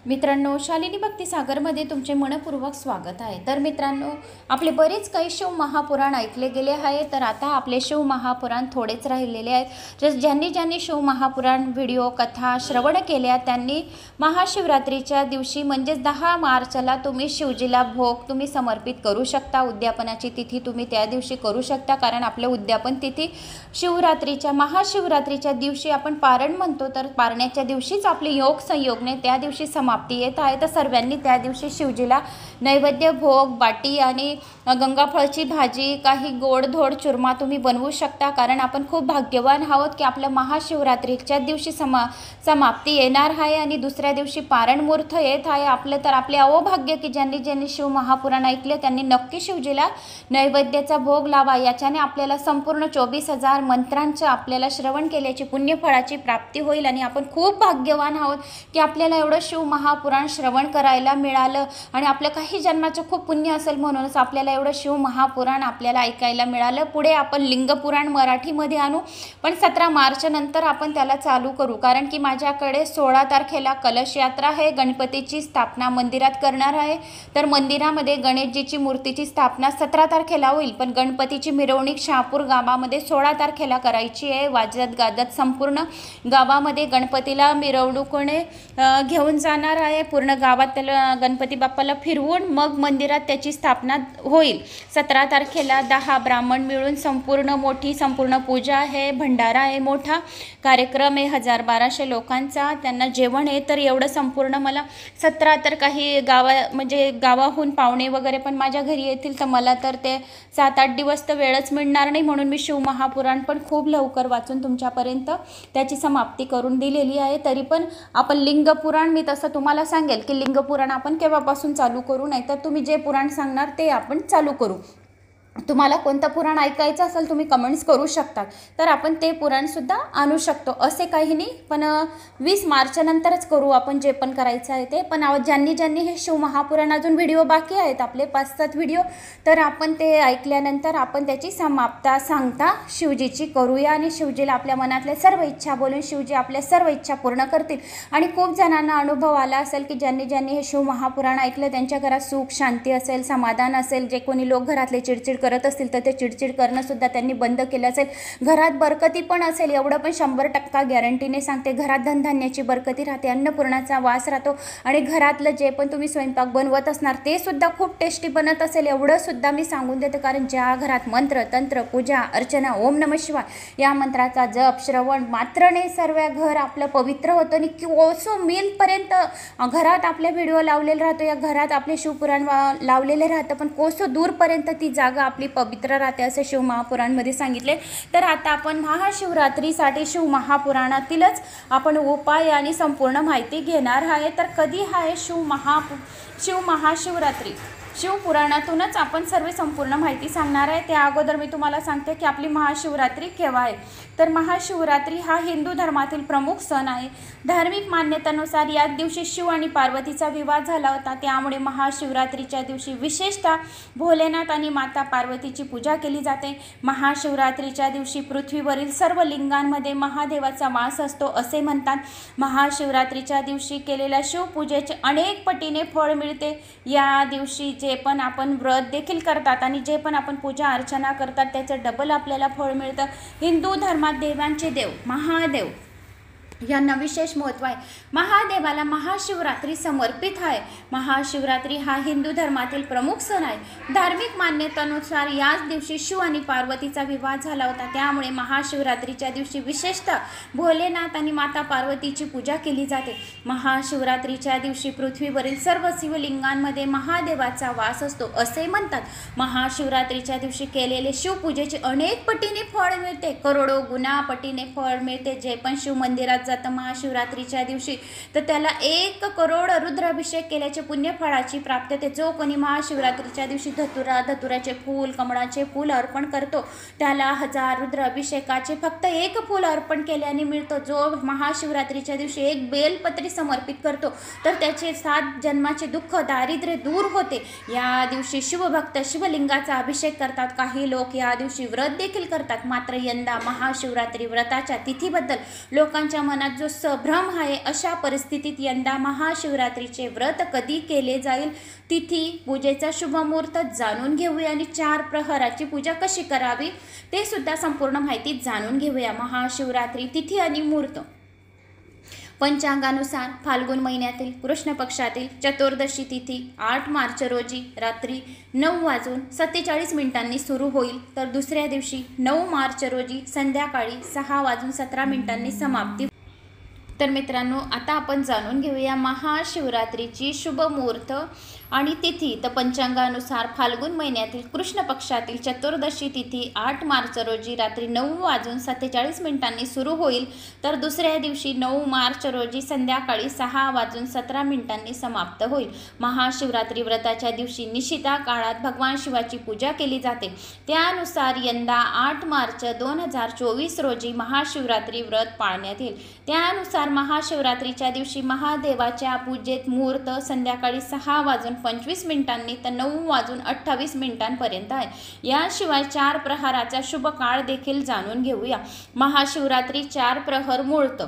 मित्रांनो, शालिनी भक्तिसागरमध्ये तुमचे मनपूर्वक स्वागत आहे। तर मित्रांनो, आपले बरेच काही शिव महापुराण ऐकले गेले आहे। तर आता आपले शिव महापुराण थोडेच राहिलेले आहेत। ज्यांनी ज्यांनी शिव महापुराण व्हिडिओ कथा श्रवण केल्या त्यांनी महाशिवरात्रीच्या दिवशी म्हणजे 10 मार्चला तुम्ही शिवजीला भोग तुम्ही समर्पित करू शकता। उद्यापनाची तिथी तुम्ही त्या दिवशी करू शकता, कारण आपले उद्यापन तिथी शिवरात्रीच्या महाशिवरात्रीच्या दिवशी आपण पारण म्हणतो। तर पारण्याच्या दिवशीच आपले योग संयोगने त्या दिवशी समाप्ती येत आहे। तर सर्वांनी त्या दिवशी शिवजीला नैवेद्य भोग बाटी आणि गंगाफळची भाजी काही गोडधोड चुरमा तुम्ही बनवू शकता, कारण आपण खूप भाग्यवान आहोत की आपल्या महाशिवरात्रीच्या दिवशी समाप्ती येणार आहे आणि दुसऱ्या दिवशी पारण मुहूर्त येत आहे। आपले अवभाग्य की ज्यांनी ज्यांनी शिव महापुराण ऐकले त्यांनी नक्की शिवजीला नैवेद्याचा भोग लावा। याच्याने आपल्याला संपूर्ण 24,000 मंत्रांचं आपल्याला श्रवण केल्याची पुण्यफळाची प्राप्ती होईल आणि आपण खूप भाग्यवान आहोत की आपल्याला एवढं शिव महापुराण श्रवण करायला मिळालं आणि आपलं काही जन्माचं खूप पुण्य असेल म्हणूनच आपल्याला एवढं शिव महापुराण आपल्याला ऐकायला मिळालं। पुढे आपण लिंगपुराण मराठीमध्ये आणू, पण 17 मार्च नंतर आपण त्याला चालू करू, कारण की माझ्याकडे 16 तारखेला कलश यात्रा आहे, गणपतीची स्थापना मंदिरात करणार आहे। तर मंदिरामध्ये गणेशजीची मूर्तीची स्थापना 17 तारखेला होईल, पण गणपतीची मिरवणूक शहापूर गावामध्ये 16 तारखेला करायची आहे। वाजत गाजत संपूर्ण गावामध्ये गणपतीला मिरवणुकीने घेऊन जाणार आहे। पूर्ण गावात त्याला गणपती बाप्पाला फिरवून मग मंदिरात त्याची स्थापना होईल। 17 तारखेला 10 ब्राह्मण मिळून संपूर्ण पूजा आहे, भंडारा आहे, मोठा कार्यक्रम आहे 1000-1200 लोकांचा, त्यांना जेवण आहे। तर एवढं संपूर्ण मला 17 तर काही गावाहून पाहुणे वगैरे पण माझ्या घरी येतील, तर मला तर ते 7-8 दिवस तर वेळच मिळणार नाही, म्हणून मी शिव महापुराण पण खूप लवकर वाचून तुमच्यापर्यंत त्याची समाप्ती करून दिलेली आहे। तरी पण आपण लिंगपुराण मी तसं तुम्हाला सांगेल की लिंगपुराण आपण केव्हापासून चालू करू, नाही तर तुम्ही जे पुराण सांगणार ते आपण चालू करू। तुम्हाला कोणतं पुराण ऐकायचं असेल तुम्ही कमेंट्स करू शकता, तर आपण ते पुराणसुद्धा आणू शकतो, असे काही नाही। पण 20 मार्च नंतरच करू आपण जे पण करायचं आहे ते। पण ज्यांनी ज्यांनी हे शिव महापुराण अजून व्हिडिओ बाकी आहेत आपले 5-7 व्हिडिओ, तर आपण ते ऐकल्यानंतर आपण त्याची सांगता शिवजीची करूया आणि शिवजीला आपल्या मनातल्या सर्व इच्छा बोलून शिवजी आपल्या सर्व इच्छा पूर्ण करतील। आणि खूप जणांना अनुभव आला असेल की ज्यांनी ज्यांनी हे शिव महापुराण ऐकलं त्यांच्या घरात सुख शांती असेल, समाधान असेल। जे कोणी लोक घरातले चिडचिड करत असतील तर ते चिडचिड करणं सुद्धा त्यांनी बंद केलं असेल, घरात बरकती पण असेल, एवढं पण 100% गॅरंटीने सांगते। घरात धनधान्याची बरकती राहते, अन्नपूर्णाचा वास राहतो आणि घरातलं जे पण तुम्ही स्वयंपाक बनवत असणार ते सुद्धा खूप टेस्टी बनत असेल, एवढं सुद्धा मी सांगून देते। कारण ज्या घरात मंत्र तंत्र पूजा अर्चना ओम नमः शिवाय या मंत्राचा जप श्रवण मात्रने सर्व घर आपलं पवित्र होतं आणि कोसो मीलपर्यंत घरात आपल्या व्हिडिओ लावलेला राहतो, या घरात आपले शिवपुराण लावलेले राहतं, पण कोसो दूरपर्यंत ती जागा आपली पवित्र राहते असे शिव महापुराणमध्ये सांगितले। तर आता आपण महाशिवरात्रीसाठी शिव महापुराणातीलच आपण उपाय आणि संपूर्ण माहिती घेणार आहे। तर कधी आहे शिव महाशिवरात्री, शिवपुराणातूनच आपण सर्व संपूर्ण माहिती सांगणार आहे। त्या अगोदर मी तुम्हाला सांगते की आपली महाशिवरात्री केव्हा आहे। तर महाशिवरात्री हा हिंदू धर्मातील प्रमुख सण आहे। धार्मिक मान्यतेनुसार याच दिवशी शिव आणि पार्वतीचा विवाह झाला होता, त्यामुळे महाशिवरात्रीच्या दिवशी विशेषतः भोलेनाथ आणि माता पार्वतीची पूजा केली जाते। महाशिवरात्रीच्या दिवशी पृथ्वीवरील सर्व लिंगांमध्ये महादेवाचा वास असतो असे म्हणतात। महाशिवरात्रीच्या दिवशी केलेल्या शिवपूजेचे अनेक पटीने फळ मिळते। या दिवशी जे पण आपण व्रत देखील करतात आणि जे पण आपण पूजा अर्चना करतात त्याचं डबल आपल्याला फळ मिळतं। हिंदू धर्मात देवांचे देव महादेव यांना विशेष महत्त्व आहे। महादेवाला महाशिवरात्री समर्पित आहे। महाशिवरात्री हा हिंदू धर्मातील प्रमुख सण आहे। धार्मिक मान्यतेनुसार याच दिवशी शिव आणि पार्वतीचा विवाह झाला होता, त्यामुळे महाशिवरात्रीच्या दिवशी विशेषतः भोलेनाथ आणि माता पार्वतीची पूजा केली जाते। महाशिवरात्रीच्या दिवशी पृथ्वीवरील सर्व शिवलिंगांमध्ये महादेवाचा वास असतो असे म्हणतात। महाशिवरात्रीच्या दिवशी केलेले शिवपूजेचे अनेक पटीने फळ मिळते, करोडो गुणा पटीने फळ मिळते। जे पण शिव मंदिरात जातं महाशिवरात्रीच्या दिवशी तर त्याला 1 करोड रुद्राभिषेक केल्याचे पुण्यफळाची प्राप्ती होते। जो कोणी महाशिवरात्रीच्या दिवशी धतुराचे फूल कमळाचे फूल अर्पण करतो त्याला 1000 रुद्राभिषेकाचे फक्त 1 फूल अर्पण केल्याने मिळतो। जो महाशिवरात्रीच्या दिवशी 1 बेलपत्री समर्पित करतो तर त्याचे 7 जन्माचे दुःख दारिद्र्य दूर होते। या दिवशी शिवभक्त शिवलिंगाचा अभिषेक करतात। काही लोक या दिवशी व्रत देखील करतात, मात्र यंदा महाशिवरात्री व्रताच्या तिथीबद्दल लोकांच्या मनात जो संभ्रम आहे, अशा परिस्थितीत यंदा महाशिवरात्रीचे व्रत कधी केले जाईल, तिथी, पूजेचा शुभमुहूर्त जाणून घेऊया आणि 4 प्रहराची पूजा कशी करावी ते सुद्धा संपूर्ण माहिती जाणून घेऊया. महाशिवरात्री तिथी आणि मुहूर्त. पंचांगानुसार फाल्गुन महिन्यातील कृष्ण पक्षातील चतुर्दशी तिथी 8 मार्च रोजी रात्री 9:47 सुरू होईल, तर दुसऱ्या दिवशी 9 मार्च रोजी संध्याकाळी 6:17 समाप्ती. तर मित्रांनो, आता आपण जाणून घेऊया महाशिवरात्रीची शुभ मुहूर्त आणि तिथी. तर पंचांगानुसार फाल्गुन महिन्यातील कृष्ण पक्षातील चतुर्दशी तिथी 8 मार्च रोजी रात्री 9:47 सुरू होईल, तर दुसऱ्या दिवशी 9 मार्च रोजी संध्याकाळी 6:17 समाप्त होईल. महाशिवरात्री व्रताच्या दिवशी निशिता काळात भगवान शिवाची पूजा केली जाते. त्यानुसार यंदा 8 मार्च 2024 रोजी महाशिवरात्री व्रत पाळण्यात येईल. त्यानुसार महाशिवरात्रीच्या दिवशी महादेवाच्या पूजेत मुहूर्त संध्याकाळी 6:25 तर 9:28 आहे. याशिवाय 4 प्रहराचा शुभ काळ देखील जाणून घेऊया. महाशिवरात्री 4 प्रहर मुहूर्त.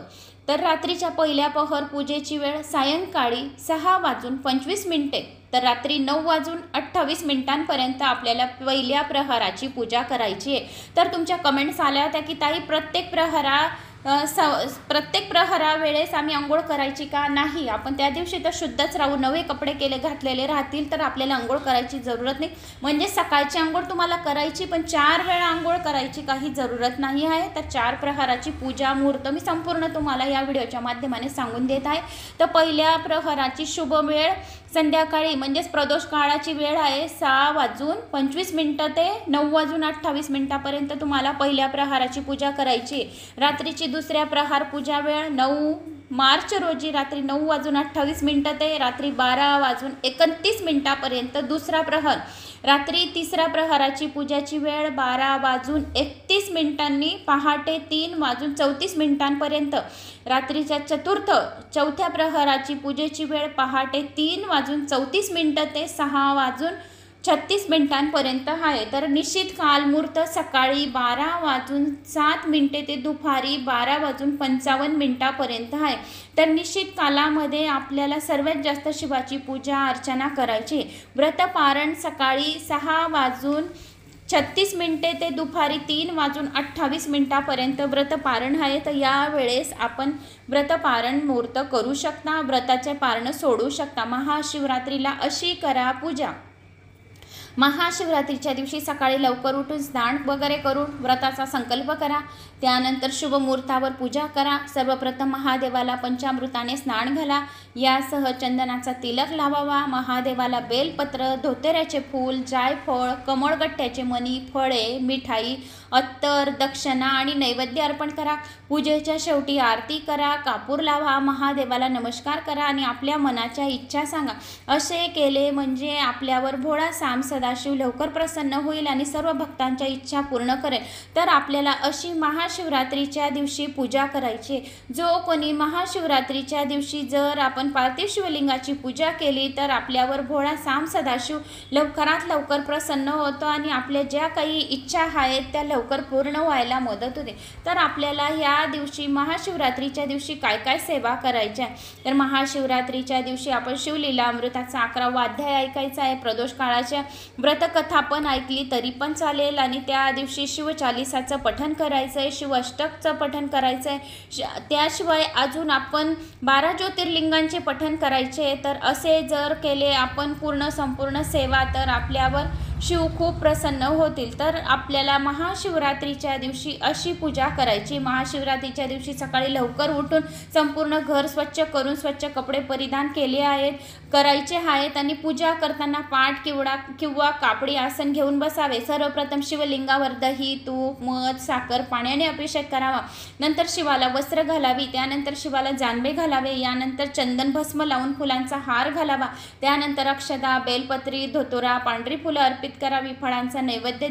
तर रात्रीच्या पहिल्या प्रहर पूजेची वेळ सायंकाळी 6:25 तर रात्री 9:28 आपल्याला पहिल्या प्रहराची पूजा करायची आहे. तर तुमच्या कमेंट्स आल्या होत्या की ताई प्रत्येक प्रहरा वेळेस आम्ही आंघोळ करायची का? नाही, आपण त्या दिवशी तर शुद्धच राहू, नवे कपडे घातलेले राहतील, तर आपल्याला आंघोळ करायची जरूरत नाही. म्हणजे सकाळची आंघोळ तुम्हाला करायची, पण 4 वेळा आंघोळ करायची काही जरूरत नाही आहे. तर 4 प्रहराची पूजा मुहूर्त मी संपूर्ण तुम्हाला या व्हिडिओच्या माध्यमाने सांगून देत आहे. तर पहिल्या प्रहराची शुभ वेळ संध्याकाळी म्हणजेच प्रदोष काळाची वेळ आहे 6:25 ते 9:28 तुम्हाला पहिल्या प्रहाराची पूजा करायची. रात्रीची दुसऱ्या प्रहार पूजा वेळ 9 मार्च रोजी रात्री 9:28 ते रात्री 12:31 दुसरा प्रहर. रात्री तिसऱ्या प्रहराची पूजाची वेळ 12:31 पहाटे 3:34 रात्रीच्या चौथ्या प्रहराची पूजेची वेळ पहाटे 3:34 ते 6:36 आहे. तर निश्चित काल मुहूर्त सकाळी 12:07 ते दुपारी 12:55 आहे. तर निश्चित कालामध्ये आपल्याला सर्वात जास्त शिवाची पूजा अर्चना करायची. व्रतपारण सकाळी 6:36 ते दुपारी 3:28 व्रतपारण आहे. तर यावेळेस आपण व्रतपारण मुहूर्त करू शकता, व्रताचे पारण सोडू शकता. महाशिवरात्रीला अशी करा पूजा. महाशिवरात्रीच्या दिवशी सकाळी लवकर उठून स्नान वगैरे करून व्रताचा संकल्प करा. त्यानंतर शुभ मुहूर्तावर पूजा करा. सर्वप्रथम महादेवाला पंचामृताने स्नान घाला. यासह चंदनाचा तिलक लावावा. महादेवाला बेलपत्र, धोतेऱ्याचे फूल, जायफळ, कमळगट्ट्याचे मणी, फळे, मिठाई, अत्तर, दक्षिणा आणि नैवेद्य अर्पण करा. पूजेच्या शेवटी आरती करा, कापूर लावा, महादेवाला नमस्कार करा आणि आपल्या मनाच्या इच्छा सांगा. असे केले म्हणजे आपल्यावर भोळा साम सदाशिव लवकर प्रसन्न होईल आणि सर्व भक्तांच्या इच्छा पूर्ण करेल. तर आपल्याला अशी महाशिवरात्रीच्या दिवशी पूजा करायची. जो कोणी महाशिवरात्रीच्या दिवशी जर आपण पार्थिव शिवलिंगाची पूजा केली तर आपल्यावर भोळा साम सदाशिव लवकरात लवकर प्रसन्न होतो आणि आपल्या ज्या काही इच्छा आहेत त्या लवकर पूर्ण व्हायला मदत होते. तर आपल्याला या दिवशी महाशिवरात्रीच्या दिवशी काय काय सेवा करायच्या? तर महाशिवरात्रीच्या दिवशी आपण शिवलीला अमृताचा 11वा अध्याय ऐकायचा आहे. प्रदोष काळाच्या व्रतकथा पण ऐकली तरी पण चालेल आणि त्या दिवशी शिवचालिसाचं पठण करायचं आहे, शिवअष्टकचं पठण करायचं आहे. त्याशिवाय अजून आपण 12 ज्योतिर्लिंगांचे पठण करायचे. तर असे जर केले आपण संपूर्ण सेवा, तर आपल्यावर शिव खूप प्रसन्न होतील. तर आपल्याला महाशिवरात्रीच्या दिवशी अशी पूजा करायची. महाशिवरात्रीच्या दिवशी सकाळी लवकर उठून संपूर्ण घर स्वच्छ करून स्वच्छ कपडे परिधान करायचे आहेत आणि पूजा करताना पाट किंवा कापडी आसन घेऊन बसावे. सर्वप्रथम शिवलिंगावर दही, तूप, मध, साखर, पाण्याने अभिषेक करावा. नंतर शिवाला वस्त्र घालावी. त्यानंतर शिवाला जानबे घालावे. यानंतर चंदन भस्म लावून फुलांचा हार घालावा. त्यानंतर अक्षता, बेलपत्री, धोतोरा, पांढरी फुलं अर्पित अर्पित करावी, फळांचा नैवेद्य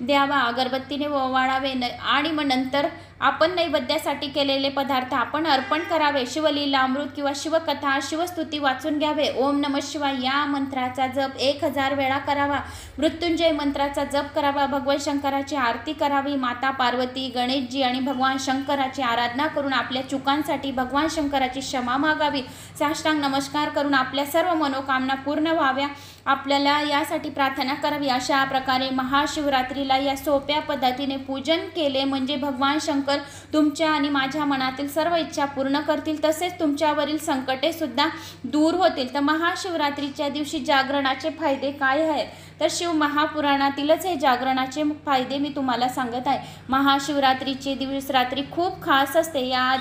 द्यावा, अगरबत्तीने ओवाळावे आणि मग नंतर आपण नैवेद्यासाठी केलेले पदार्थ आपण अर्पण करावे. शिवलीला अमृत किंवा शिवकथा, शिवस्तुती वाचून घ्यावे. ओम नमः शिवाय या मंत्राचा जप 1000 वेळा करावा. मृत्युंजय मंत्राचा जप करावा. भगवान शंकराची आरती करावी. माता पार्वती, गणेशजी आणि भगवान शंकराची आराधना करून आपल्या चुकांसाठी भगवान शंकराची क्षमा मागावी. साष्टांग नमस्कार करून आपल्या सर्व मनोकामना पूर्ण व्हाव्या आपल्याला यासाठी प्रार्थना करावी. अशा प्रकारे महाशिवरात्रीला या सोप्या पद्धतीने पूजन केले म्हणजे भगवान शंकर तुमच्या आणि माझ्या मनातील सर्व इच्छा पूर्ण करतील, तसेच तुमच्यावरील संकटे सुद्धा दूर होतील. तर महाशिवरात्रीच्या दिवशी जागरणाचे फायदे काय आहेत, तर शिव महापुराणातीलच हे जागरणाचे फायदे मी तुम्हाला सांगत आहे. महाशिवरात्रीचे दिवस रात्री खूप खास असते. या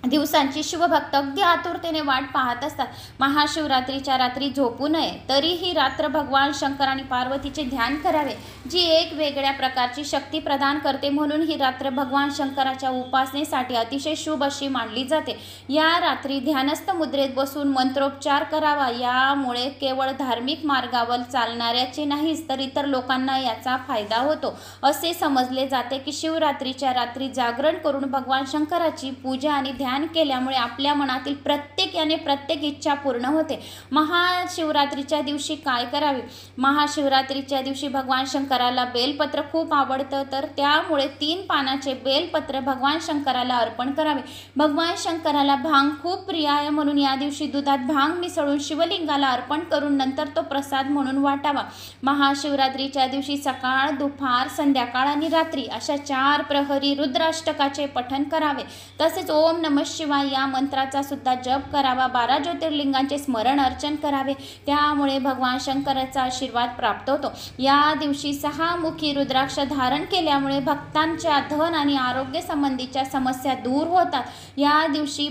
दिवसांची शिवभक्त अगदी आतुरतेने वाट पाहत असतात. महाशिवरात्रीच्या रात्री झोपू नये, तरीही रात्र भगवान शंकर आणि पार्वतीचे ध्यान करावे, जी एक वेगळ्या प्रकारची शक्ती प्रदान करते. म्हणून ही रात्र भगवान शंकराच्या उपासनेसाठी अतिशय शुभ अशी मानली जाते. या रात्री ध्यानस्थ मुद्रेत बसून मंत्रोच्चार करावा. यामुळे केवळ धार्मिक मार्गावर चालणाऱ्याचे नाहीच तर इतर लोकांना याचा फायदा होतो. असे समजले जाते की शिवरात्रीच्या रात्री जागरण करून भगवान शंकराची पूजा आणि ध्यान केल्यामुळे आपल्या मनातील प्रत्येक इच्छा पूर्ण होते. महाशिवरात्रीच्या दिवशी काय करावे, महाशिवरात्रीच्या दिवशी भगवान शंकराला बेलपत्र खूप आवडतं, तर त्यामुळे 3 पानाचे बेलपत्र भगवान शंकराला अर्पण करावे. भगवान शंकराला भांग खूप प्रिय आहे, म्हणून या दिवशी दुधात भांग मिसळून शिवलिंगाला अर्पण करून नंतर तो प्रसाद म्हणून वाटावा. महाशिवरात्रीच्या दिवशी सकाळ, दुपार, संध्याकाळ आणि रात्री अशा 4 प्रहरी रुद्राष्टकाचे पठण करावे. तसेच ओम नमः शिवाय या मंत्राचा सुद्धा जप करावा. 12 ज्योतिर्लिंगांचे स्मरण अर्चन करावे, त्यामुळे भगवान शंकराचा आशीर्वाद प्राप्त होतो. या दिवशी 6 मुखी रुद्राक्ष धारण केल्यामुळे भक्तांच्या धन आणि आरोग्य संबंधीच्या समस्या दूर होतात. या दिवशी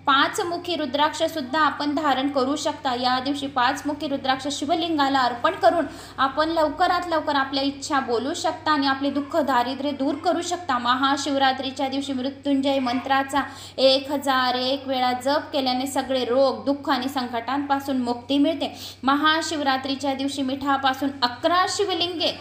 5 मुखी रुद्राक्ष सुद्धा आपण धारण करू शकता. या दिवशी 5 मुखी रुद्राक्ष शिवलिंगाला अर्पण करून आपण लवकरात लवकर आपल्या इच्छा बोलू शकता आणि आपले दुःख दारिद्र्य दूर करू शकता. महाशिवरात्रीच्या दिवशी मृत्युंजय मंत्राचा 1001 वेळा जप केल्याने सगळे रोग, दुःख आणि संकटांपासून मुक्ती मिळते. महाशिवरात्रीच्या दिवशी मिठापासून 11 शिवलिंगे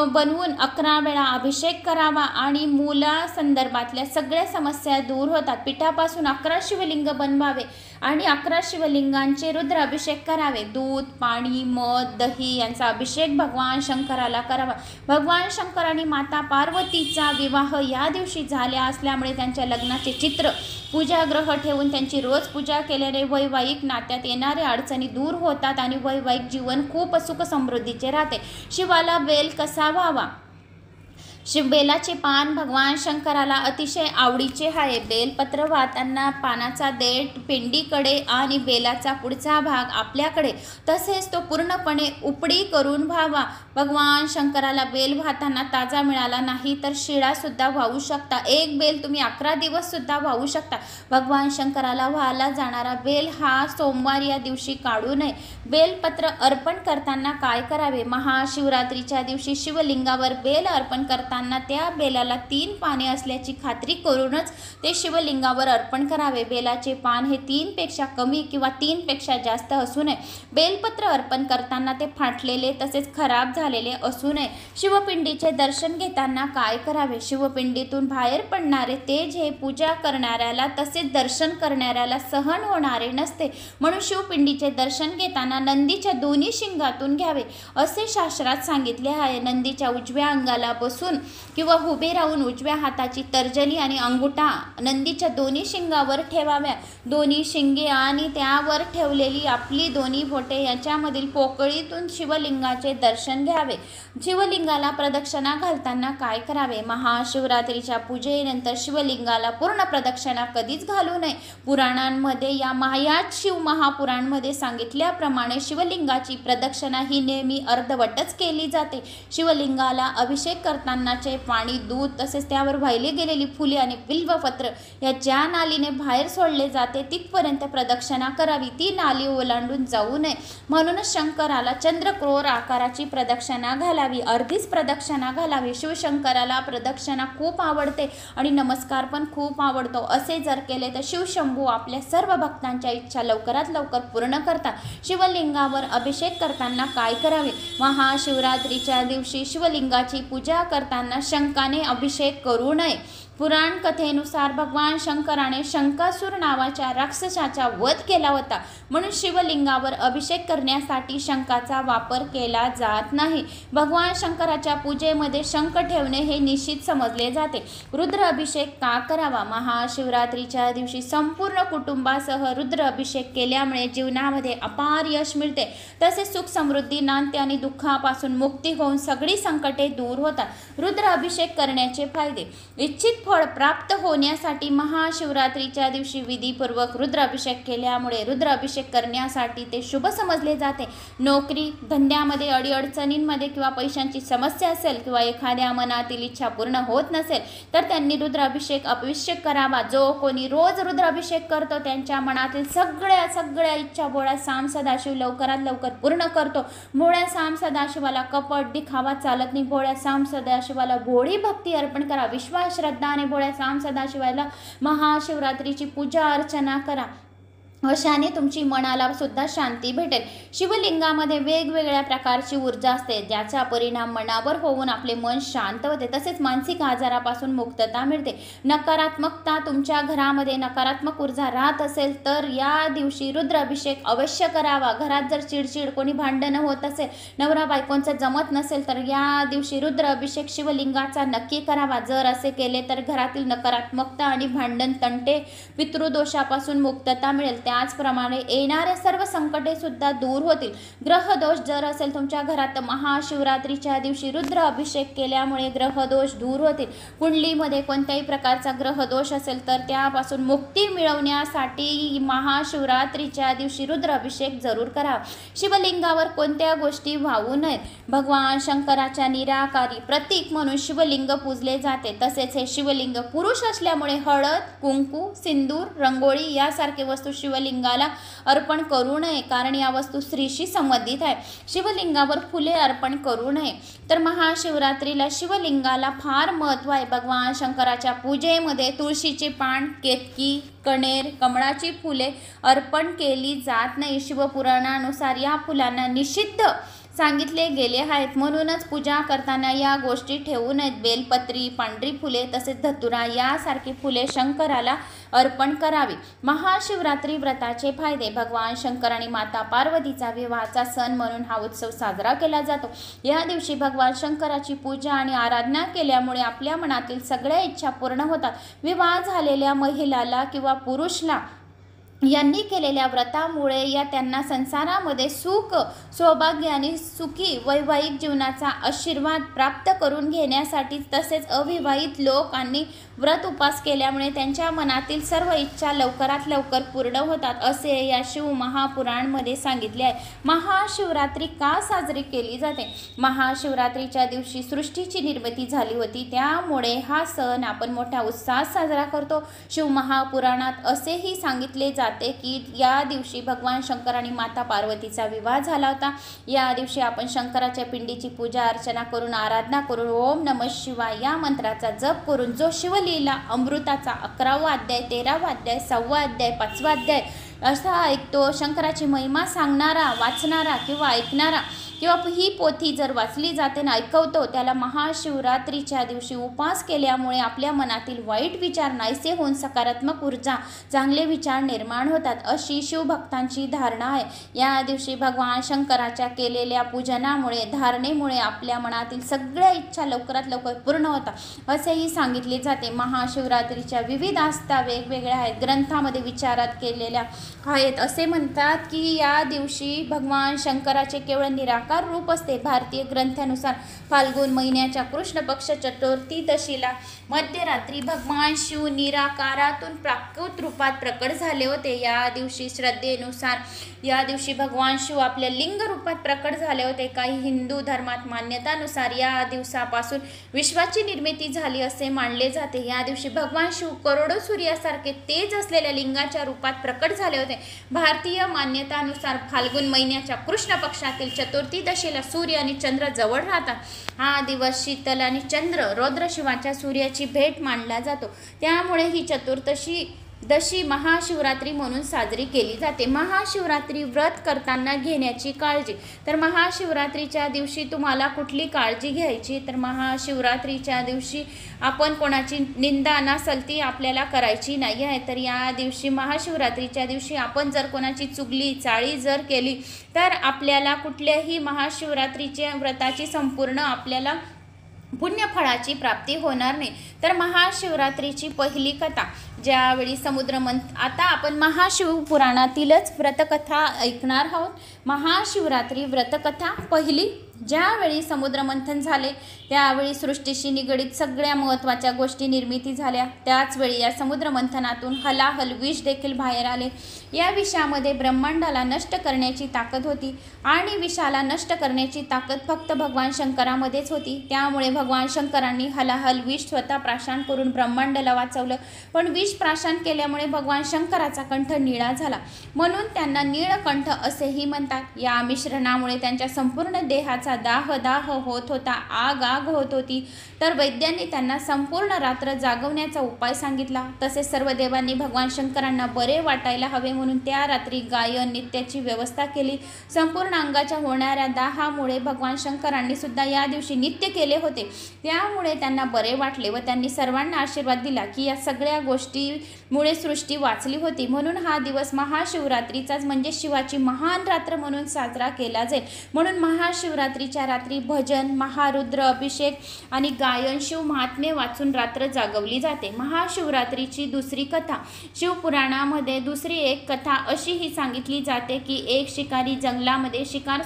बनवून 11 वेळा अभिषेक करावा आणि मूला संदर्भातल्या सगळ्या समस्या दूर होतात. पिठापासून 11 शिवलिंग बनवावे आणि 11 शिवलिंगांचे रुद्र अभिषेक करावे. दूध, पाणी, मध, दही यांचा अभिषेक भगवान शंकराला करावा. भगवान शंकर आणि माता पार्वतीचा विवाह या दिवशी झाला असल्यामुळे त्यांच्या लग्नाचे चित्र पूजागृह ठेवून त्यांची रोज पूजा केल्याने वैवाहिक नात्यात येणारे अडचणी दूर होतात आणि वैवाहिक जीवन खूप सुख समृद्धीचे राहते. शिवाला बेल कसा व्हावा, बेलाचे पान भगवान शंकराला अतिशय आवडीचे आहे. बेलपत्र वाहताना पानाचा देठ पेंडीकडे आणि बेलाचा पुढचा भाग आपल्याकडे, तसेच तो पूर्णपणे उपडी करून व्हावा. भगवान शंकराला बेल वाहताना ताजा मिळाला नाही तर शिळा सुद्धा वाहू शकता. एक बेल तुम्ही 11 दिवस सुद्धा वाहू शकता. भगवान शंकराला वाहला जाणारा बेल हा सोमवार या दिवशी काढू नये. बेलपत्र अर्पण करताना काय करावे, महाशिवरात्रीच्या दिवशी शिवलिंगावर बेल अर्पण करताना त्या बेलाला 3 पाने असल्याची खात्री करूनच ते शिवलिंगावर अर्पण करावे. बेलाचे पान हे 3 पेक्षा कमी किंवा 3 पेक्षा जास्त असू नये. बेलपत्र अर्पण करताना ते फाटलेले तसेच खराब झालेले असू नये. शिवपिंडीचे दर्शन घेताना काय करावे, शिवपिंडीतून बाहेर पडणारे तेज हे पूजा करणाऱ्याला तसेच दर्शन करणाऱ्याला सहन होणारे नसते, म्हणून शिवपिंडीचे दर्शन घेताना नंदीच्या दोन्ही शिंगातून घ्यावे असे शास्त्रात सांगितले आहे. नंदीच्या उजव्या अंगाला बसून किंवा उभे राहून उजव्या हाताची तर्जनी आणि अंगुठा नंदीच्या दोन्ही शिंगावर ठेवाव्या. दोन्ही शिंगे आणि त्यावर ठेवलेली आपली दोन्ही बोटे यांच्यामधील पोकळीतून शिवलिंगाचे दर्शन घ्यावे. शिवलिंगाला प्रदक्षिणा घालताना काय करावे, महाशिवरात्रीच्या पूजेनंतर शिवलिंगाला पूर्ण प्रदक्षिणा कधीच घालू नये. पुराणांमध्ये याच शिव महापुराणमध्ये सांगितल्याप्रमाणे शिवलिंगाची प्रदक्षिणा ही नेहमी अर्धवटच केली जाते. शिवलिंगाला अभिषेक करताना स्नानाचे पाणी, दूध तसेच त्यावर वाहिली गेलेली फुले आणि बिल्वपत्र या ज्या नालीने बाहेर सोडले जाते तिथपर्यंत प्रदक्षिणा करावी, ती नाली ओलांडून जाऊ नये. म्हणूनच शंकराला चंद्रकोर आकाराची प्रदक्षिणा घालावी, अर्धीच प्रदक्षिणा घालावी. शिवशंकराला प्रदक्षिणा खूप आवडते आणि नमस्कार पण खूप आवडतो. असे जर केले तर शिवशंभू आपल्या सर्व भक्तांच्या इच्छा लवकरात लवकर पूर्ण करतात. शिवलिंगावर अभिषेक करताना काय करावे? महाशिवरात्रीच्या दिवशी शिवलिंगाची पूजा करताना शंखाने अभिषेक करू नये. पुराण कथेनुसार भगवान शंकराने शंकासूर नावाच्या राक्षसाचा वध केला होता, म्हणून शिवलिंगावर अभिषेक करण्यासाठी शंखाचा वापर केला जात नाही. भगवान शंकराच्या पूजेमध्ये शंख ठेवणे हे निश्चित समजले जाते. रुद्र अभिषेक का करावा? महाशिवरात्रीच्या दिवशी संपूर्ण कुटुंबासह रुद्र अभिषेक केल्यामुळे जीवनामध्ये अपार यश मिळते, तसेच सुख समृद्धी नांदते आणि दुःखापासून मुक्ती होऊन सगळी संकटे दूर होतात. रुद्र अभिषेक करण्याचे फायदे. इच्छित फळ प्राप्त होण्यासाठी महाशिवरात्रीच्या दिवशी विधीपूर्वक रुद्राभिषेक केल्यामुळे रुद्राभिषेक करण्यासाठी ते शुभ समजले जाते. नोकरी धंद्यामध्ये अडीअडचणींमध्ये किंवा पैशांची समस्या असेल किंवा एखाद्या मनातील इच्छा पूर्ण होत नसेल तर त्यांनी रुद्राभिषेक अवश्य करावा. जो कोणी रोज रुद्राभिषेक करतो त्यांच्या मनातील सगळ्या इच्छा भोळा साम सदाशिव लवकरात लवकर पूर्ण करतो. भोळ्या साम सदाशिवाला कपट दिखावा चालत नाही. भोळ्या साम सदाशिवाला भोळी भक्ती अर्पण करा. विश्वास श्रद्धा आणि भोळ्या साम सदाशिवाला महाशिवरात्रीची पूजा अर्चना करा. अशाने तुमची मनाला सुद्धा शांती भेटेल. शिवलिंगामध्ये वेगवेगळ्या प्रकारची ऊर्जा असते, ज्याचा परिणाम मनावर होऊन आपले मन शांत होते, तसेच मानसिक आजारापासून मुक्तता मिळते. नकारात्मकता तुमच्या घरामध्ये नकारात्मक ऊर्जा राहत असेल तर या दिवशी रुद्राभिषेक अवश्य करावा. घरात जर चिडचिड, कोणी भांडणं होत असेल, नवरा बायकोंचं जमत नसेल तर या दिवशी रुद्राभिषेक शिवलिंगाचा नक्की करावा. जर असे केले तर घरातील नकारात्मकता आणि भांडण, तंटे, पितृदोषापासून मुक्तता मिळेल. त्याचप्रमाणे येणारे सर्व संकटे सुद्धा दूर होतील. ग्रहदोष जर असेल तुमच्या घरात तर महाशिवरात्रीच्या दिवशी रुद्र अभिषेक केल्यामुळे ग्रहदोष दूर होतील. कुंडलीमध्ये कोणत्याही प्रकारचा ग्रहदोष असेल तर त्यापासून मुक्ती मिळवण्यासाठी महाशिवरात्रीच्या दिवशी रुद्र अभिषेक जरूर करा. शिवलिंगावर कोणत्या गोष्टी वाहू नयेत. भगवान शंकराच्या निराकारी प्रतीक म्हणून शिवलिंग पूजले जाते. तसेच हे शिवलिंग पुरुष असल्यामुळे हळद, कुंकू, सिंदूर, रंगोळी यासारखे वस्तू शिवलिंगाला अर्पण करू नये, कारण या वस्तू स्त्रीशी संबंधित आहे. शिवलिंगावर फुले अर्पण करू नये. तर महाशिवरात्रीला शिवलिंगाला फार महत्त्व आहे. भगवान शंकराच्या पूजेमध्ये तुळशीचे पान, केतकी, कणेर, कमळाची फुले अर्पण केली जात नाही. शिवपुराणानुसार या फुलांना निषिद्ध सांगितले गेले आहेत, म्हणूनच पूजा करताना या गोष्टी ठेवू नयेत. बेलपत्री, पांढरी फुले तसेच धतुरा यासारखी फुले शंकराला अर्पण करावी. महाशिवरात्री व्रताचे फायदे. भगवान शंकर आणि माता पार्वतीचा विवाहाचा सण म्हणून हा उत्सव साजरा केला जातो. या दिवशी भगवान शंकराची पूजा आणि आराधना केल्यामुळे आपल्या मनातील सगळ्या इच्छा पूर्ण होतात. विवाह झालेल्या महिलाला किंवा पुरुषला यांनी केलेल्या व्रतामुळे त्यांना संसारामध्ये सुख, सौभाग्य आणि सुखी वैवाहिक जीवनाचा आशीर्वाद प्राप्त करून घेण्यासाठी, तसेच अविवाहित लोकांनी व्रत उपास केल्यामुळे त्यांच्या मनातील सर्व इच्छा लवकरात लवकर पूर्ण होतात, असे या शिव महापुराणमध्ये सांगितले आहे. महाशिवरात्री का साजरी केली जाते? महाशिवरात्रीच्या दिवशी सृष्टीची निर्मिती झाली होती, त्यामुळे हा सण आपण मोठ्या उत्साहात साजरा करतो. शिव महापुराणात असेही सांगितले जाते की या दिवशी भगवान शंकर आणि माता पार्वतीचा विवाह झाला होता. या दिवशी आपण शंकराच्या पिंडीची पूजा अर्चना करून, आराधना करून ओम नमः शिवाय या मंत्राचा जप करून जो शिवलीला अमृताचा 11वा अध्याय, 13वा अध्याय, 6वा अध्याय, 5वा अध्याय असा ऐकतो, शंकराची महिमा सांगणारा, वाचणारा किंवा ऐकणारा किंवा ही पोथी जर वाचली जाते ना ऐकवतो, त्याला महाशिवरात्रीच्या दिवशी उपास केल्यामुळे आपल्या मनातील वाईट विचार नाहीसे होऊन सकारात्मक ऊर्जा, चांगले विचार निर्माण होतात, अशी शिवभक्तांची धारणा आहे. या दिवशी भगवान शंकराच्या केलेल्या पूजनामुळे, धारणेमुळे आपल्या मनातील सगळ्या इच्छा लवकरात लवकर पूर्ण होतात असेही सांगितले जाते. महाशिवरात्रीच्या विविध आस्था वेगवेगळ्या आहेत, ग्रंथामध्ये विचारात केलेल्या आहेत. असे म्हणतात की या दिवशी भगवान शंकराचे केवळ निराकार साकार रूप असते. भारतीय ग्रंथानुसार फाल्गुन महिन्याच्या कृष्ण पक्ष चतुर्थीदशीला मध्यरात्री भगवान शिव निराकारातून प्राकृत रूपात प्रकट झाले होते. या दिवशी श्रद्धेनुसार या दिवशी भगवान शिव आपल्या लिंग रूपात प्रकट झाले होते. काही हिंदू धर्मात मान्यतानुसार या दिवसापासून विश्वाची निर्मिती झाली असे मानले जाते. या दिवशी भगवान शिव करोडो सूर्यासारखे तेज असलेल्या लिंगाच्या रूपात प्रकट झाले होते. भारतीय मान्यतानुसार फाल्गुन महिन्याच्या कृष्ण पक्षातील चतुर्थीदशीला सूर्य आणि चंद्र जवळ राहतात. हा दिवस शीतल आणि चंद्र रौद्र शिवाच्या सूर्याची भेट मानला जातो. त्यामुळे ही चतुर्दशी महाशिवरात्री म्हणून साजरी केली जाते. महाशिवरात्री व्रत करताना घेण्याची काळजी. तर महाशिवरात्रीच्या दिवशी तुम्हाला कुठली काळजी घ्यायची, तर महाशिवरात्रीच्या दिवशी आपण कोणाची निंदा नासलती आपल्याला करायची नाही आहे. तर या दिवशी महाशिवरात्रीच्या दिवशी आपण जर कोणाची चुगली चाळी जर केली तर आपल्याला कुठल्याही महाशिवरात्रीच्या व्रताची संपूर्ण आपल्याला पुण्यफळाची प्राप्ती होणार नाही. तर महाशिवरात्रीची पहिली कथा ज्यावेळी आता आपण महाशिवपुराणातीलच व्रतकथा ऐकणार आहोत. महाशिवरात्री व्रतकथा पहिली. ज्यावेळी समुद्रमंथन झाले त्यावेळी सृष्टीशी निगडीत सगळ्या महत्त्वाच्या गोष्टी निर्मिती झाल्या. त्याचवेळी या समुद्रमंथनातून हलाहल विष देखील बाहेर आले. या विषामध्ये ब्रह्मांडाला नष्ट करण्याची ताकद होती आणि विषाला नष्ट करण्याची ताकद फक्त भगवान शंकरामध्येच होती. त्यामुळे भगवान शंकरांनी हलाहल विष स्वतः प्राशन करून ब्रह्मांडाला वाचवलं. पण विष प्राशन केल्यामुळे भगवान शंकराचा कंठ निळा झाला, म्हणून त्यांना नीळकंठ असेही म्हणतात. या मिश्रणामुळे त्यांच्या संपूर्ण देहाचा दाह होत होता, आग होत होती. तर वैद्यांनी त्यांना संपूर्ण रात्र जागवण्याचा उपाय सांगितला. तसेच सर्व देवांनी भगवान शंकरांना बरे वाटायला हवे म्हणून त्या रात्री गायन नित्याची व्यवस्था केली. संपूर्ण अंगाच्या होणाऱ्या दाहामुळे भगवान शंकरांनी सुद्धा या दिवशी नित्य केले होते. त्यामुळे त्यांना बरे वाटले व त्यांनी सर्वांना आशीर्वाद दिला की या सगळ्या गोष्टीमुळे सृष्टी वाचली होती. म्हणून हा दिवस महाशिवरात्रीचाच म्हणजे शिवाची महान रात्र म्हणून साजरा केला जाईल. म्हणून महाशिवरात्रीच्या रात्री भजन, महारुद्र अभिषेक आणि गायन, शिव महात्म्य वाचून रात्र जागवली जाते. महाशिवरात्रीची दुसरी कथा. शिवपुराणामध्ये दुसरी एक कथा अशीही सांगितली जाते की एक शिकारी जंगलामध्ये शिकार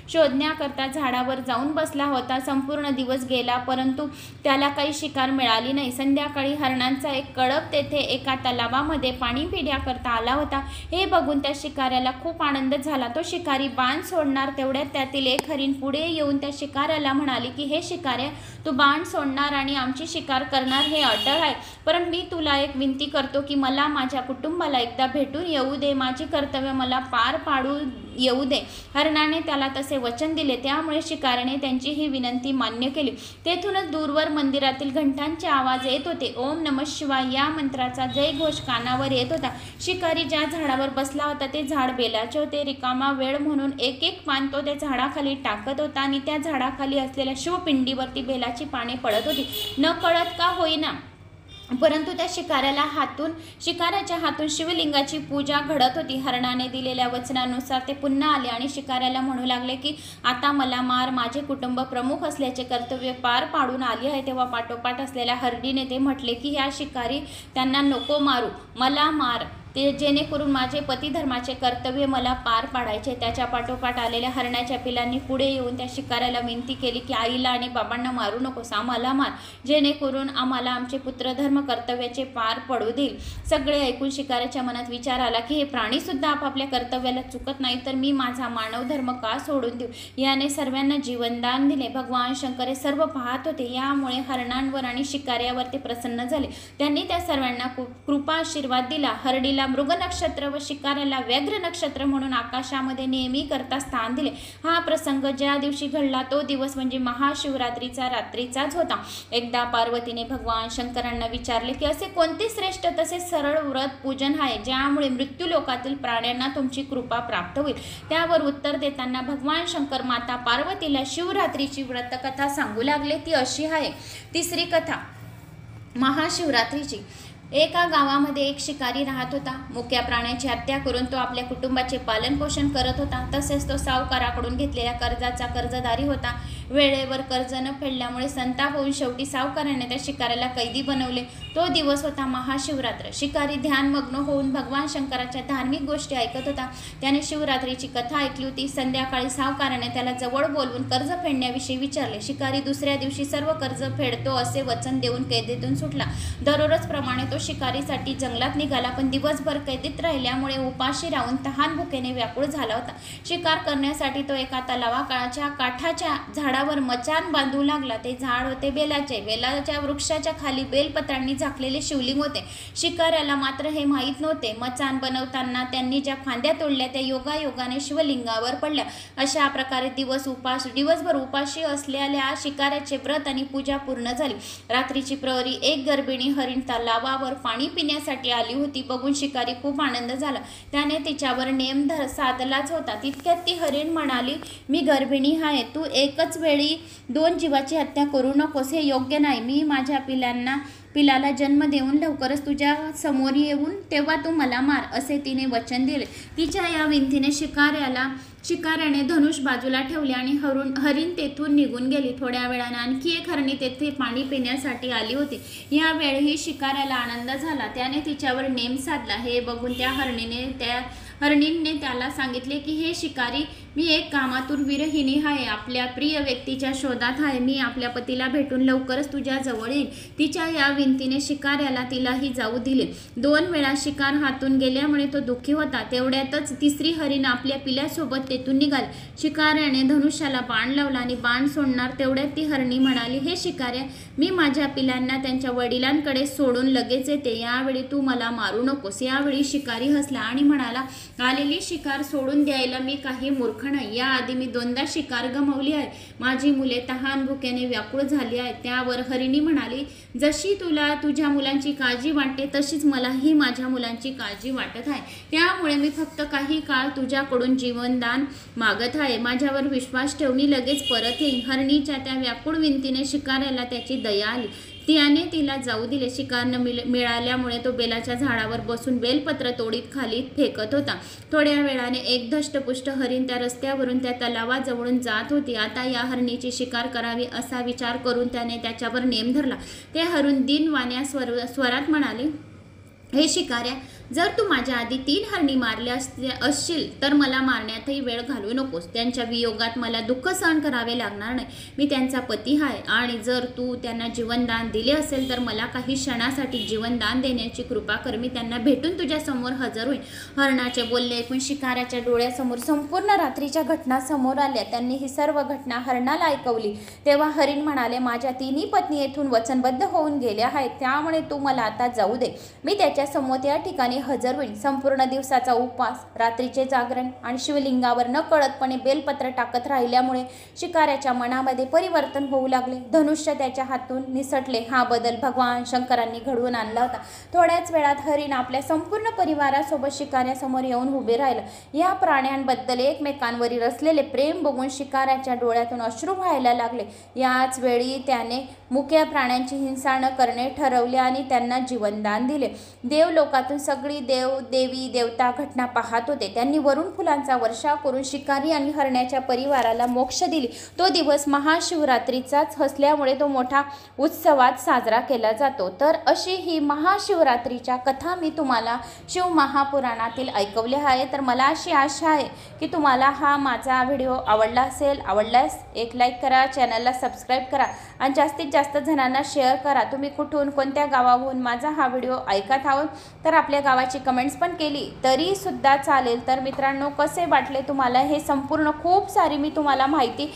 शोधण्याकरता झाडावर जाऊन बसला होता. संपूर्ण दिवस गेला परंतु त्याला काही शिकार मिळाली नाही. संध्याकाळी हरणांचा एक कळप तेथे एका तलावामध्ये पाणी पिण्याकरता आला होता. हे बघून त्या शिकाऱ्याला खूप आनंद झाला. तो शिकारी बाण सोडणार तेवढ्यात त्यातील एक हरिण पुढे येऊन त्या शिकाऱ्याला म्हणाली की हे शिकाऱ्या, तू बाण सोडणार आणि आमची शिकार करणार हे अटळ आहे, परंतु मी तुला एक विनंती करतो की मला माझ्या कुटुंबाला एकदा भेटून येऊ दे, माझी कर्तव्य मला पार पाडू येऊ दे. हरणाने त्याला तसे वचन दिले. त्यामुळे शिकाऱ्याने त्यांची ही विनंती मान्य केली. तेथूनच दूरवर मंदिरातील घंटांचे आवाज येत होते. ओम नमः शिवाय या मंत्राचा जयघोष कानावर येत होता. शिकारी ज्या झाडावर बसला होता ते झाड बेलाचे होते. रिकामा वेळ म्हणून एक एक पान तो त्या झाडाखाली टाकत होता आणि त्या झाडाखाली असलेल्या शिवपिंडीवरती बेलाची पाने पडत होती. न कळत का होईना परंतु त्या शिकाऱ्याच्या हातून शिवलिंगाची पूजा घडत होती. हरणाने दिलेल्या वचनानुसार ते पुन्हा आले आणि शिकाऱ्याला म्हणू लागले की आता मला मार, माझे कुटुंब प्रमुख असल्याचे कर्तव्य पार पाडून आले आहे. तेव्हा पाठोपाठ असलेल्या हरडीने ते म्हटले की ह्या शिकारी त्यांना नको मारू, मला मार, ते जेणेकरून माझे पतिधर्माचे कर्तव्य मला पार पाडायचे. त्याच्या पाठोपाठ आलेल्या हरणाच्या पिलांनी पुढे येऊन त्या शिकाऱ्याला विनंती केली की आईला आणि बाबांना मारू नकोस, आम्हाला मार, जेणेकरून आम्हाला आमचे पुत्रधर्म कर्तव्याचे पार पडू देईल. सगळे ऐकून शिकाऱ्याच्या मनात विचार आला की हे प्राणीसुद्धा आपापल्या कर्तव्याला चुकत नाही तर मी माझा मानव धर्म का सोडून देऊ. याने सर्वांना जीवनदान दिले. भगवान शंकर हे सर्व पाहत होते. यामुळे हरणांवर आणि शिकाऱ्यावर ते प्रसन्न झाले. त्यांनी त्या सर्वांना कृपा आशीर्वाद दिला. हरडीला मृग नक्षत्र व शिकाऱ्याला व्याघ्र नक्षत्र म्हणून आकाशामध्ये नेहमी करता स्थान दिले. हा प्रसंग ज्या दिवशी घडला तो दिवस म्हणजे महाशिवरात्रीचा रात्रीचाच होता. एकदा पार्वतीने भगवान शंकरांना विचारले की असे कोणते श्रेष्ठ तसेच सरळ व्रत पूजन आहे ज्यामुळे मृत्यू लोकातील प्राण्यांना तुमची कृपा प्राप्त होईल. त्यावर उत्तर देताना भगवान शंकर माता पार्वतीला शिवरात्रीची व्रतकथा सांगू लागले. ती अशी आहे. तिसरी कथा महाशिवरात्रीची. एका गावामध्ये एक शिकारी राहत होता. मुक्या प्राण्याची हत्या करून तो आपल्या कुटुंबाचे पालनपोषण करत होता. तसेच तो सावकाराकडून घेतलेल्या कर्जाचा कर्जदारी होता. वेळेवर कर्ज न फेडल्यामुळे संताप होऊन शेवटी सावकाराने त्या शिकाऱ्याला कैदी बनवले। तो दिवस होता महाशिवरात्र। शिकारी ध्यानमग्न होऊन भगवान शंकराच्या धार्मिक गोष्टी ऐकत होता। त्याने शिवरात्रीची कथा ऐकली होती। संध्याकाळी सावकाराने त्याला जवळ बोलवून कर्ज फेडण्याविषयी विचारले। शिकारी दुसऱ्या दिवशी सर्व कर्ज फेडतो असे वचन देऊन कैदेतून सुटला। दररोज प्रमाणे तो शिकारीसाठी जंगलात निघाला, पण दिवसभर कैदेत राहिल्यामुळे उपाशी राहून तहान भुकेने व्याकुळ झाला होता। शिकार करण्यासाठी तो एका तलावाच्या काठाच्या झाडावर मचाण बांधू लागला। ते झाड होते बेलाचे। बेलाच्या वृक्षाच्या खाली बेलपत्रांनी झाकलेले शिवलिंग होते। शिकाऱ्याला मात्र हे माहीत नव्हते। मचाण बनवताना त्यांनी ज्या फांद्या तोडल्या त्या योगायोगाने शिवलिंगावर पडल्या। अशा प्रकारे दिवसभर उपाशी असलेल्या शिकाऱ्याचे व्रत आणि पूजा पूर्ण झाली। रात्रीची प्रहरी एक गर्भिणी हरिण तलावावर पाणी पिण्यासाठी आली होती। बघून शिकारी खूप आनंद झाला। त्याने तिच्यावर नेम साधलाच होता। तितक्यात ती हरिण म्हणाली, मी गर्भिणी आहे, तू एकच वेळी 2 जीवाची हत्या करू नकोस, हे योग्य नाही। मी माझ्या पिलाला जन्म देऊन लवकरच तुझ्या समोर येऊन तेव्हा तू मला मार, असे तिने वचन दिले। तिच्या या विनंतीने शिकाऱ्याने धनुष बाजूला ठेवले आणि हरिण तेथून निघून गेली। थोड्या वेळाने आणखी एक हरणी तेथे पाणी पिण्यासाठी आली होती। यावेळी शिकाऱ्याला आनंद झाला। त्याने तिच्यावर नेम साधला। हे बघून त्या हरणीने त्याला सांगितले की हे शिकारी, मी एक कामातूर विरहिणी आहे, आपल्या प्रिय व्यक्तीच्या शोधात आहे। मी आपल्या पतीला भेटून लवकरच तुझ्या जवळ येईन। तिच्या या विनंतीने शिकाऱ्याला तिलाही जाऊ दिले। 2 वेळा शिकार हातून गेल्यामुळे तो दुःखी होता। तेवढ्यातच तिसरी हरिण आपल्या पिल्यासोबत तेथून निघाली। शिकाऱ्याने धनुष्याला बाण लावला आणि बाण सोडणार तेवढ्यात ती हरणी म्हणाली, हे शिकाऱ्या, मी माझ्या पिलांना त्यांच्या वडिलांकडे सोडून लगेच येते, यावेळी तू मला मारू नकोस। यावेळी शिकारी हसला आणि म्हणाला, आलेली शिकार सोडून द्यायला मी काही मूर्ख नाही। याआधी मी 2दा शिकार गमावली आहे। माझी मुले तहान भुकेने व्याकुळ झाली आहेत। त्यावर हरिणी म्हणाली, जशी तुला तुझ्या मुलांची काळजी वाटते तशीच मलाही माझ्या मुलांची काळजी वाटत आहे। त्यामुळे मी फक्त काही काळ तुझ्याकडून जीवनदान मागत आहे। माझ्यावर विश्वास ठेव, मी लगेच परत येईन। हरणीच्या त्या व्याकुळ विनंतीने शिकाऱ्याला त्याची दया आली। त्याने तिला जाऊ दिले। शिकार न मिळाल्यामुळे तो बेलाच्या झाडावर बसून बेलपत्र तोडीत खाली फेकत होता। थोड्या वेळाने एक धष्टपुष्ट हरिण त्या रस्त्यावरून त्या तलावाजवळून जात होती। आता या हरणीची शिकार करावी असा विचार करून त्याने त्याच्यावर नेम धरला। ते हरिण दीनवाण्या स्वरात म्हणाले, हे शिकाऱ्या, जर तू माझ्या आधी 3 हरणी मारल्या असशील तर मला मारण्यातही वेळ घालवू नकोस। त्यांच्या वियोगात मला दुःख सहन करावे लागणार नाही। मी त्यांचा पती आहे आणि जर तू त्यांना जीवनदान दिले असेल तर मला काही क्षणासाठी जीवनदान देण्याची कृपा कर। मी त्यांना भेटून तुझ्या समोर हजर होईन। हरणाचे बोलणे ऐकून शिकाऱ्याच्या डोळ्यासमोर संपूर्ण रात्रीच्या घटना समोर आल्या। त्यांनी ही सर्व घटना हरणाला ऐकवली। तेव्हा हरिण म्हणाले, माझ्या 3ही पत्नी येथून वचनबद्ध होऊन गेल्या आहेत, त्यामुळे तू मला आता जाऊ दे। मी त्याच्या समोर या ठिकाणी हजर होईल। संपूर्ण दिवसाचा उपवास, रात्रीचे जागरण आणि शिवलिंगावर न कळतपणे बेलपत्र टाकत राहिल्यामुळे शिकाऱ्याच्या मनामध्ये परिवर्तन होऊ लागले। धनुष्य त्याच्या हातून निसटले। हा बदल भगवान शंकरांनी घडवून आणला होता। थोड्याच वेळात हरिण आपल्या संपूर्ण परिवारासोबत शिकाऱ्यासमोर येऊन उभे राहिलं। या प्राण्यांबद्दल एकमेकांवरील असलेले प्रेम बघून शिकाऱ्याच्या डोळ्यातून अश्रू व्हायला लागले। याच वेळी त्याने मुक्या प्राण्यांची हिंसा न करणे ठरवले आणि त्यांना जीवनदान दिले। देवलोकातून सगळी देवी देवता घटना पाहत होते। त्यांनी वरून फुलांचा वर्षाव करून शिकारी आणि हरण्याच्या परिवाराला मोक्ष दिली। तो दिवस महाशिवरात्रीचाच असल्यामुळे तो मोठा उत्सवात साजरा केला जातो। तर अशी ही महाशिवरात्रीच्या कथा मी तुम्हाला शिव महापुराणातील ऐकवली आहे। तर मला अशी आशा आहे की तुम्हाला हा माझा व्हिडिओ आवडला असेल। आवडल्यास एक लाईक करा, चॅनलला सबस्क्राईब करा आणि जास्तीत जास्त जणांना शेअर करा। तुम्ही कुठून कोणत्या गावाहून माझा हा व्हिडिओ ऐकत आहोत तर आपल्या गावाची कमेंट्स पण केली तरी सुद्धा चालेल। तर मित्रांनो, कसे वाटले तुम्हाला हे संपूर्ण खूप सारी मी तुम्हाला माहिती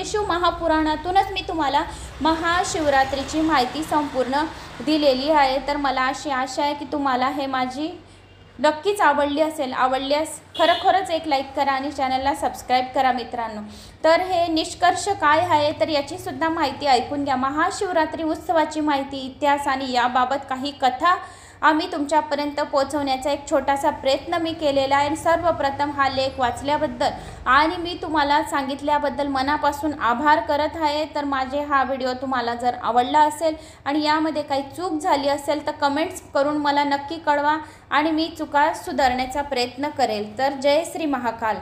शिव महापुराणातूनच मी तुम्हाला महाशिवरात्रीची माहिती संपूर्ण दिलेली आहे। तर मला अशी आशा आहे की तुम्हाला हे माझी नक्कीच आवडली असेल। आवडल्यास खरोखरच एक लाईक करा आणि चॅनलला सबस्क्राईब करा मित्रांनो। तर हे निष्कर्ष काय आहे तर याची सुद्धा माहिती ऐकून घ्या। महाशिवरात्री उत्सवाची माहिती, इतिहास आणि याबाबत काही कथा आम्ही तुमच्यापर्यंत पोहोचवण्याचा एक छोटासा प्रयत्न मी केलेला आहे। सर्वप्रथम हा लेख वाचल्याबद्दल आणि मी तुम्हाला सांगितल्याबद्दल मनापासून आभार करत आहे। तर माझे हा व्हिडिओ तुम्हाला जर आवडला असेल आणि यामध्ये काही चूक झाली असेल तर कमेंट्स करून मला नक्की कळवा आणि मी चुका सुधारण्याचा प्रयत्न करेल। तर जय श्री महाकाल।